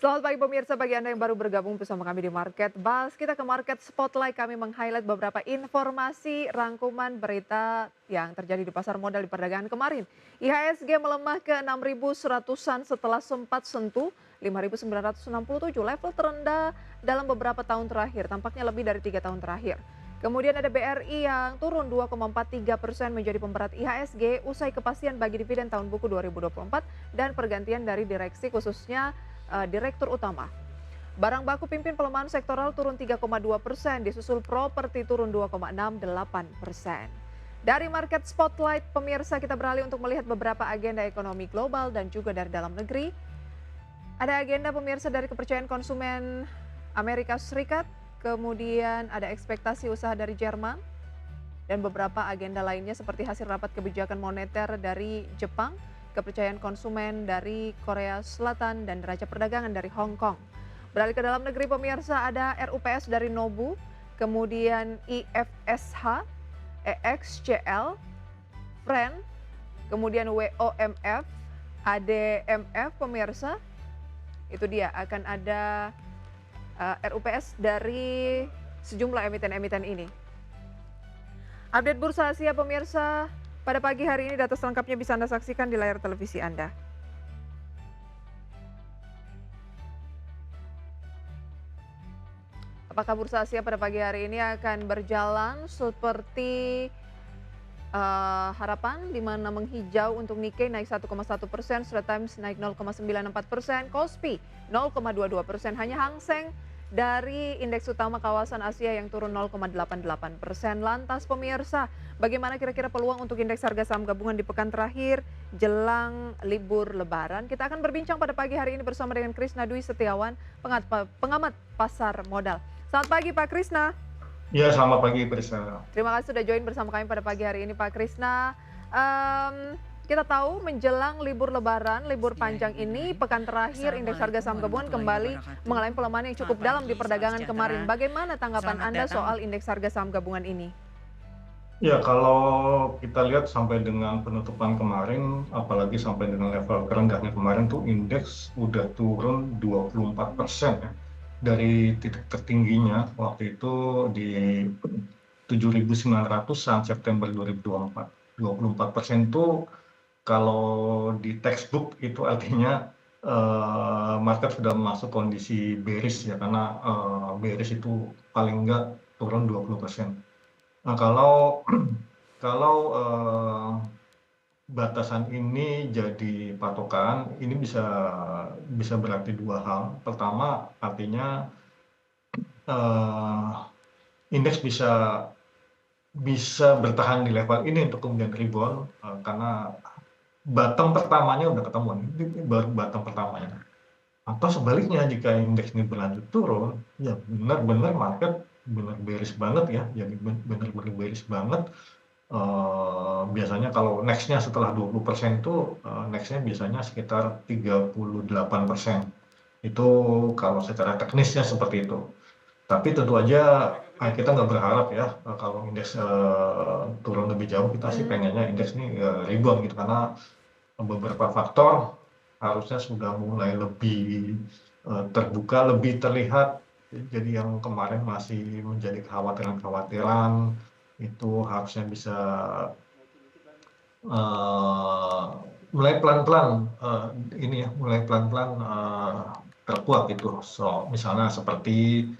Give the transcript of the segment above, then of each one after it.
Selamat pagi pemirsa, bagi Anda yang baru bergabung bersama kami di Market Buzz. Kita ke Market Spotlight, kami meng-highlight beberapa informasi rangkuman berita yang terjadi di pasar modal di perdagangan kemarin. IHSG melemah ke 6.100-an setelah sempat sentuh 5.967, level terendah dalam beberapa tahun terakhir, tampaknya lebih dari 3 tahun terakhir. Kemudian ada BRI yang turun 2,43% menjadi pemberat IHSG usai kepastian bagi dividen tahun buku 2024 dan pergantian dari direksi khususnya Direktur Utama. Barang baku pimpin pelemahan sektoral turun 3,2%, disusul properti turun 2,68%. Dari Market Spotlight, pemirsa, kita beralih untuk melihat beberapa agenda ekonomi global dan juga dari dalam negeri. Ada agenda pemirsa dari kepercayaan konsumen Amerika Serikat, kemudian ada ekspektasi usaha dari Jerman, dan beberapa agenda lainnya seperti hasil rapat kebijakan moneter dari Jepang, kepercayaan konsumen dari Korea Selatan, dan neraca perdagangan dari Hong Kong. Beralih ke dalam negeri pemirsa, ada RUPS dari Nobu, kemudian IFSH, EXCL, FREN, kemudian WOMF, ADMF pemirsa. Itu dia, akan ada RUPS dari sejumlah emiten-emiten ini. Update Bursa Asia pemirsa, pada pagi hari ini data selengkapnya bisa Anda saksikan di layar televisi Anda. Apakah Bursa Asia pada pagi hari ini akan berjalan seperti harapan, di mana menghijau untuk Nikkei naik 1,1%, Straits Times naik 0,94%, Kospi 0,22%, hanya Hang Seng dari indeks utama kawasan Asia yang turun 0,88%. Lantas pemirsa, bagaimana kira-kira peluang untuk indeks harga saham gabungan di pekan terakhir jelang libur Lebaran? Kita akan berbincang pada pagi hari ini bersama dengan Krisna Dwi Setiawan, pengamat pasar modal. Selamat pagi Pak Krisna. Ya, selamat pagi Priscilla. Terima kasih sudah join bersama kami pada pagi hari ini Pak Krisna. Kita tahu menjelang libur Lebaran, libur panjang ini, pekan terakhir indeks harga saham gabungan kembali mengalami pelemahan yang cukup dalam di perdagangan kemarin. Bagaimana tanggapan Anda soal indeks harga saham gabungan ini? Ya, kalau kita lihat sampai dengan penutupan kemarin, apalagi sampai dengan level terendahnya kemarin tuh indeks udah turun 24% ya. Dari titik tertingginya waktu itu di 7.900 September 2024. 24% itu kalau di textbook itu artinya market sudah masuk kondisi bearish ya, karena bearish itu paling enggak turun 20%. Nah, kalau kalau batasan ini jadi patokan, ini bisa berarti dua hal. Pertama, artinya indeks bisa bertahan di level ini untuk kemudian rebound, karena bottom pertamanya udah ketemuan. Ini baru bottom pertamanya. Atau sebaliknya, jika indeks ini berlanjut turun, ya benar-benar market benar bearish banget ya, jadi benar-benar bearish banget. Biasanya kalau next-nya setelah 20% itu, next-nya biasanya sekitar 38%. Itu kalau secara teknisnya seperti itu. Tapi tentu aja kita nggak berharap ya, kalau indeks turun lebih jauh. Kita sih pengennya indeks ini rebound gitu, karena beberapa faktor harusnya sudah mulai lebih terbuka, lebih terlihat. Jadi yang kemarin masih menjadi kekhawatiran-kekhawatiran itu harusnya bisa mulai pelan-pelan mulai pelan-pelan terkuat gitu. Misalnya seperti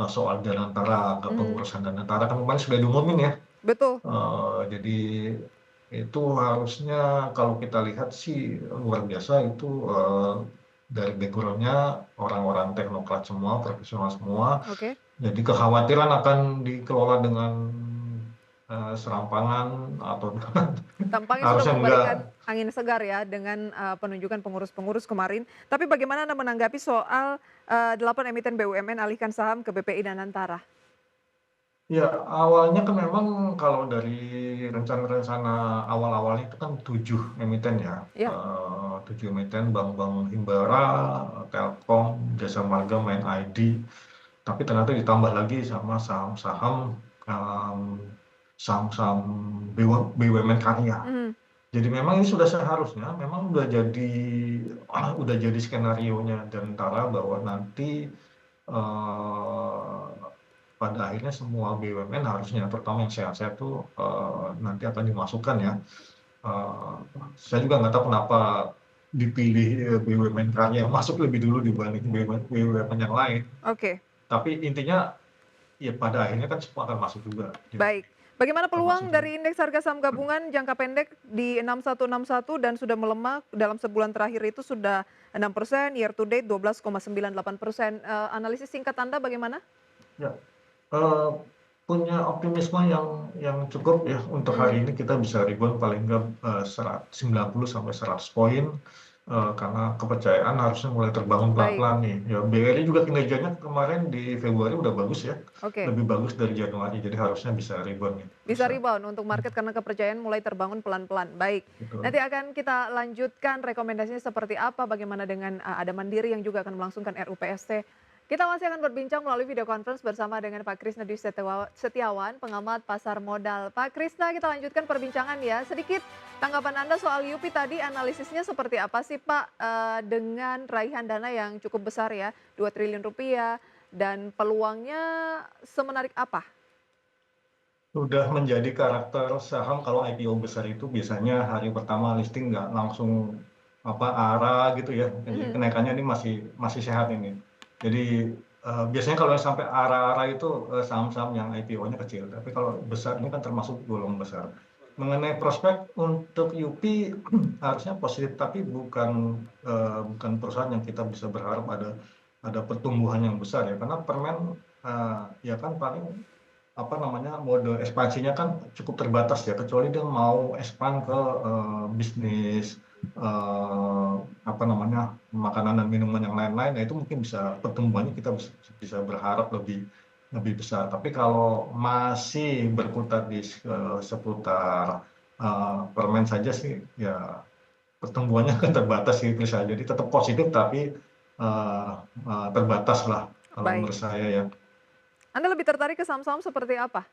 soal Danantara, kepengurusan Danantara kan kemarin sudah diumumin ya. Betul. Jadi itu harusnya kalau kita lihat sih luar biasa itu, dari background-nya orang-orang teknokrat semua, profesional semua. Oke. Jadi kekhawatiran akan dikelola dengan serampangan atau Tampaknya sudah harusnya enggak. memberikan angin segar ya dengan penunjukan pengurus-pengurus kemarin. Tapi bagaimana Anda menanggapi soal 8 emiten BUMN alihkan saham ke BPI dan Antara? Ya, awalnya kan memang kalau dari rencana-rencana awal-awalnya itu kan 7 emiten ya. Ya. 7 emiten, Bank Himbara, Telkom, Jasa Marga, Main ID. Tapi ternyata ditambah lagi sama saham-saham BUMN karya. Jadi memang ini sudah seharusnya, memang udah jadi skenarionya dan Tara bahwa nanti, eee, pada akhirnya semua BUMN harusnya, terutama yang sehat-sehat tuh, nanti akan dimasukkan ya. Eee, saya juga nggak tahu kenapa dipilih, BUMN karya yang masuk lebih dulu dibanding BUMN yang lain. Oke, Tapi intinya, ya pada akhirnya kan semua akan masuk juga, gitu. baik. Bagaimana Termasuk peluang dari indeks harga saham gabungan jangka pendek di 6161 dan sudah melemah dalam sebulan terakhir itu sudah 6%, year to date 12,98%. Analisis singkat Anda bagaimana? ya, eee, punya optimisme yang cukup ya untuk hari Mhm, ini kita bisa rebound paling nggak, 90 sampai 100 poin, karena kepercayaan harusnya mulai terbangun baik, pelan-pelan nih. Ya BRI juga kinerjanya kemarin di Februari udah bagus ya, oke. lebih bagus dari Januari, jadi harusnya bisa rebound nih, Bisa bisa. rebound untuk market karena kepercayaan mulai terbangun pelan-pelan. Baik, nanti Betul. akan kita lanjutkan rekomendasinya seperti apa, bagaimana dengan ada Mandiri yang juga akan melangsungkan RUPST. Kita masih akan berbincang melalui video conference bersama dengan Pak Krisna Dwi Setiawan, pengamat pasar modal. Pak Krisna, kita lanjutkan perbincangan ya. Sedikit tanggapan Anda soal Yupi tadi, analisisnya seperti apa sih Pak, dengan raihan dana yang cukup besar ya, 2 triliun rupiah, dan peluangnya semenarik apa? Udah menjadi karakter saham kalau IPO besar itu biasanya hari pertama listing nggak langsung ARA gitu ya. Jadi Mhm, kenaikannya ini masih masih sehat ini. Jadi biasanya kalau yang sampai ARA-ARA itu saham-saham yang IPO-nya kecil. Tapi kalau besar ini kan termasuk golongan besar. Mengenai prospek untuk UP harusnya positif, tapi bukan perusahaan yang kita bisa berharap ada pertumbuhan yang besar ya. Karena permen ya kan paling apa namanya, mode ekspansinya kan cukup terbatas ya, kecuali dia mau expand ke, bisnis, apa namanya, makanan dan minuman yang lain-lain, nah itu mungkin bisa pertumbuhannya kita bisa berharap lebih lebih besar. Tapi kalau masih berkutat seputar, permen saja sih, ya pertumbuhannya kan terbatas sih menurut saya. Jadi tetap positif tapi, eee eee, terbataslah kalau baik. menurut saya ya. Anda lebih tertarik ke saham-saham seperti apa?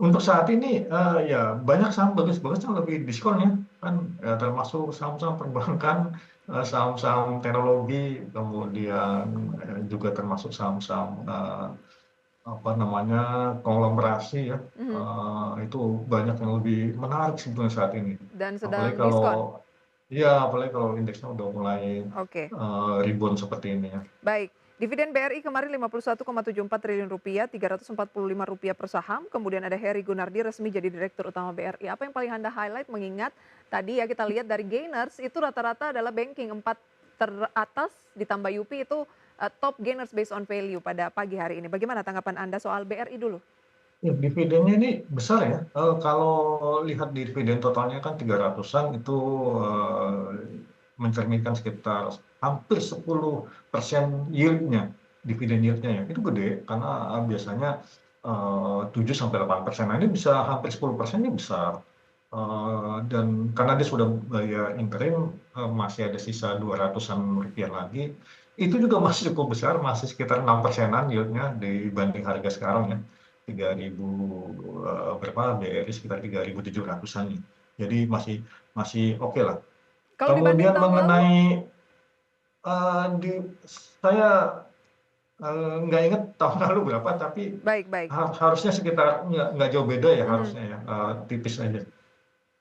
Untuk saat ini, ya banyak saham bagus-bagus yang lebih diskon ya, kan, termasuk saham-saham perbankan, saham-saham teknologi, kemudian, juga termasuk saham-saham, apa namanya, konglomerasi ya, Mhm, itu banyak yang lebih menarik sebetulnya saat ini. dan Apalagi sedang diskon? kalau iya, apalagi kalau indeksnya udah mulai, Oke, rebound seperti ini ya. baik. Dividen BRI kemarin 51,74 triliun rupiah, Rp345 per saham. Kemudian ada Heri Gunardi resmi jadi Direktur Utama BRI. Apa yang paling Anda highlight mengingat tadi ya kita lihat dari gainers itu rata-rata adalah banking 4 teratas ditambah UP itu top gainers based on value pada pagi hari ini. Bagaimana tanggapan Anda soal BRI dulu? Ya, dividennya ini besar ya, kalau lihat dividen totalnya kan 300-an itu, mencerminkan sekitar hampir 10% yield-nya, dividen yield-nya ya. Itu gede karena, biasanya, 7 sampai 8%. Nah, ini bisa hampir 10% ini besar, dan karena dia sudah bayar interim, masih ada sisa 200-an rupiah lagi, itu juga masih cukup besar, masih sekitar 6%-an yield-nya dibanding harga sekarang ya. 3.000, berapa, BRI sekitar 3.700-an nih. Jadi masih masih oke lah. Kalau dibanding Kemudian tahun lalu? mengenai, di saya, nggak inget tahun lalu berapa, tapi Baik, baik. harusnya sekitar nggak jauh beda ya Mhm. harusnya ya, tipis aja.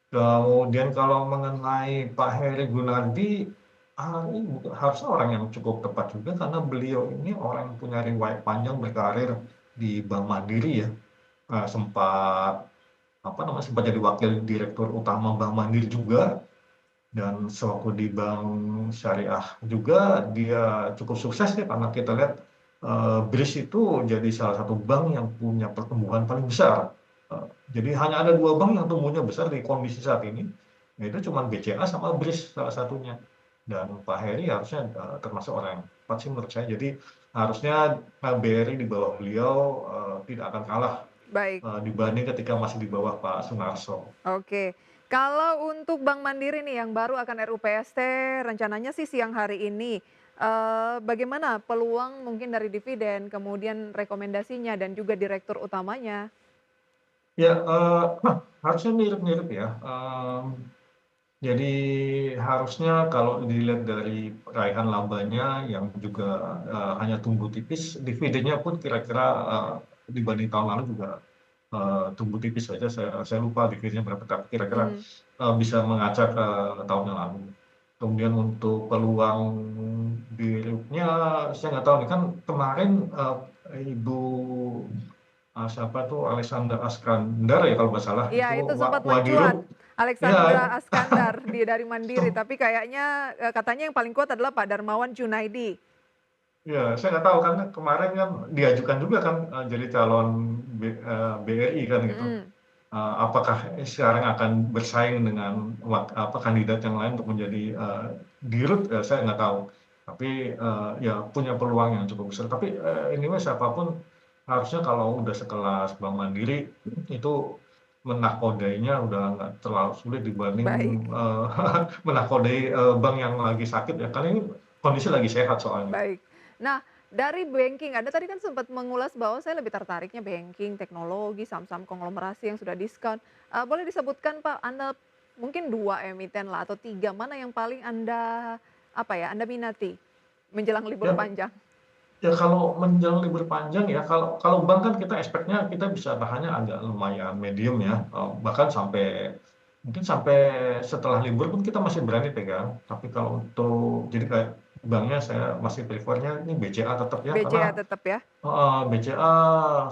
Kemudian kalau mengenai Pak Hery Gunardi, ini harusnya orang yang cukup tepat juga karena beliau ini orang yang punya riwayat panjang berkarir di Bank Mandiri ya. Sempat apa namanya, sempat jadi wakil direktur utama Bank Mandiri juga, dan sewaktu di Bank Syariah juga dia cukup sukses ya karena kita lihat, BRIS itu jadi salah satu bank yang punya pertumbuhan paling besar. Jadi hanya ada 2 bank yang tumbuhnya besar di kondisi saat ini, yaitu cuman BCA sama BRIS salah satunya. Dan Pak Hery harusnya, termasuk orang yang tepat sih menurut saya. Jadi harusnya, BRI di bawah beliau, tidak akan kalah, Baik. dibanding ketika masih di bawah Pak Sunarso. Oke. Kalau untuk Bank Mandiri nih yang baru akan RUPST rencananya sih siang hari ini. Bagaimana peluang mungkin dari dividen, kemudian rekomendasinya dan juga direktur utamanya? Ya, harusnya mirip-mirip ya, jadi harusnya kalau dilihat dari raihan labanya yang juga, hanya tumbuh tipis, dividennya pun kira-kira, dibanding tahun lalu juga, tumbuh tipis saja, saya lupa dividennya berapa, tapi kira-kira, Mhm. bisa mengacak, tahun yang lalu. Kemudian untuk peluang buruknya saya nggak tahu nih, kan kemarin, Ibu, siapa tuh Alexandra Askandar ya kalau nggak salah, Iya, itu itu sempat mencuat, Wadiro Alexandra ya, Askandar dari Mandiri, sem tapi kayaknya, katanya yang paling kuat adalah Pak Darmawan Junaidi. iya, saya nggak tahu karena kemarin kan diajukan juga kan, jadi calon BRI kan gitu. Mhm, Apakah sekarang akan bersaing dengan kandidat yang lain untuk menjadi, dirut, saya nggak tahu. Tapi, ya punya peluang yang cukup besar. Tapi, anyway siapapun harusnya kalau udah sekelas Bank Mandiri, itu menakodainya udah nggak terlalu sulit dibanding, baik. menakodai, bank yang lagi sakit ya, karena ini kondisi lagi sehat soalnya. Baik. Nah, dari banking, Anda tadi kan sempat mengulas bahwa saya lebih tertariknya banking, teknologi, saham-saham konglomerasi yang sudah diskon. Boleh disebutkan Pak, Anda mungkin 2 emiten lah atau 3 mana yang paling Anda, apa ya, Anda minati menjelang libur Ya panjang? Ya kalau menjelang libur panjang ya, kalau kalau bank kan kita expect-nya kita bisa tahannya agak lumayan medium ya, bahkan mungkin sampai setelah libur pun kita masih berani pegang. Tapi kalau untuk jadi kayak banknya saya masih prefer-nya ini BCA tetap ya, BCA karena tetap ya? BCA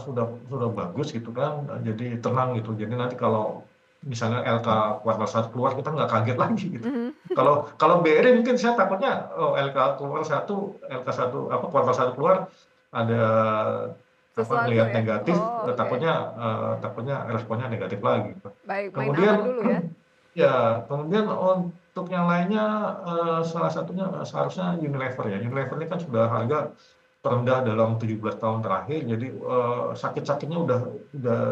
sudah bagus gitu kan, jadi tenang gitu. Jadi nanti kalau misalnya LK kuartal 1 keluar kita nggak kaget lagi gitu. Mhm. Kalau kalau BRI mungkin saya takutnya, LK1 apa, kuartal 1 keluar ada apa, Sesuatu ngelihat ya? negatif, Oh, oke. takutnya responnya negatif lagi gitu. Baik, main aman Kemudian dulu ya? ya, kemudian untuk yang lainnya, salah satunya seharusnya Unilever ya. Unilever ini kan sudah harga terendah dalam 17 tahun terakhir, jadi, sakit-sakitnya udah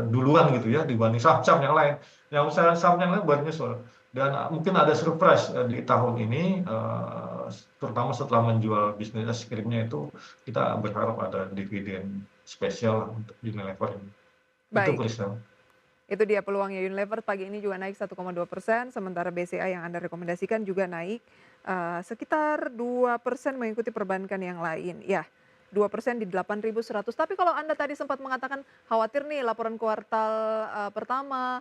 duluan gitu ya dibanding saham-saham yang lain. Yang saham yang lain baru nyusul dan, mungkin ada surprise, di tahun ini, terutama setelah menjual bisnis es krimnya itu, kita berharap ada dividen spesial untuk Unilever ini. Itu Baik. Priscil. Itu dia peluangnya Unilever pagi ini juga naik 1,2%, sementara BCA yang Anda rekomendasikan juga naik, sekitar 2% mengikuti perbankan yang lain. Ya, 2% di 8.100. Tapi kalau Anda tadi sempat mengatakan khawatir nih laporan kuartal, pertama,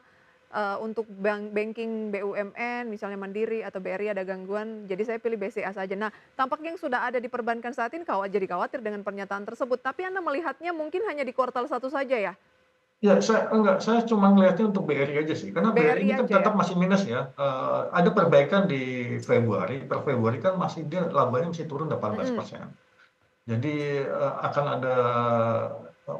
untuk banking BUMN misalnya Mandiri atau BRI ada gangguan, jadi saya pilih BCA saja. Nah, tampaknya yang sudah ada di perbankan saat ini jadi khawatir dengan pernyataan tersebut, tapi Anda melihatnya mungkin hanya di kuartal 1 saja ya? Ya, saya cuma ngelihatnya untuk BRI aja sih, karena BRI BRI ini kan aja ya? tetap masih minus ya, ada perbaikan di Februari, per Februari kan masih dia labanya masih turun Mhm. 18%. Jadi, akan ada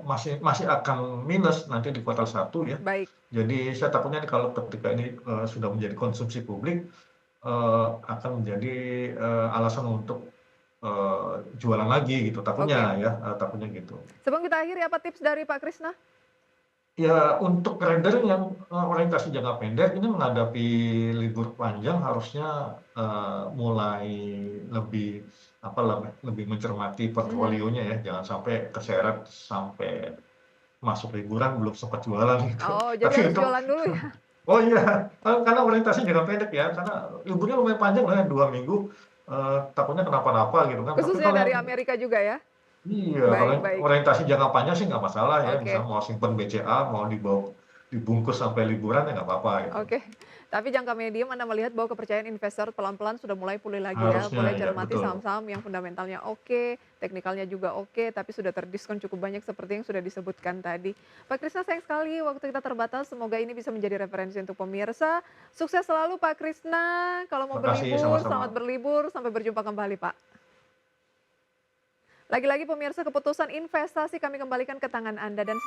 masih masih akan minus nanti di kuartal 1 ya. Baik, Jadi saya takutnya nih kalau ketika ini, sudah menjadi konsumsi publik, akan menjadi, alasan untuk, jualan lagi gitu, oke. takutnya ya, takutnya gitu. Sebelum kita akhiri apa tips dari Pak Krisna? Ya, untuk trader yang, orientasi jangka pendek ini menghadapi libur panjang harusnya, mulai lebih, apa, lebih mencermati Mhm. portofolionya ya, jangan sampai keseret sampai masuk liburan belum sempat jualan gitu. Oh, jadi Tapi harus untuk jualan dulu ya? oh iya, karena orientasi jangka pendek ya, karena liburnya lumayan panjang loh ya, 2 minggu, takutnya kenapa-napa gitu kan. Tapi Khususnya kalau yang dari Amerika juga ya? iya, kalau Baik yang baik. orientasi jangka panjang sih nggak masalah ya, misal Oke mau simpen BCA, mau dibungkus sampai liburan ya nggak apa-apa gitu. oke. Tapi jangka medium Anda melihat bahwa kepercayaan investor pelan-pelan sudah mulai pulih lagi ya, Harusnya boleh ya, cermati betul. saham-saham yang fundamentalnya oke, teknikalnya juga oke, tapi sudah terdiskon cukup banyak seperti yang sudah disebutkan tadi. Pak Krisna sayang sekali waktu kita terbatas, semoga ini bisa menjadi referensi untuk pemirsa. Sukses selalu Pak Krisna, kalau mau Makasih, berlibur, sama-sama. selamat berlibur, sampai berjumpa kembali Pak. Lagi-lagi pemirsa keputusan investasi kami kembalikan ke tangan Anda dan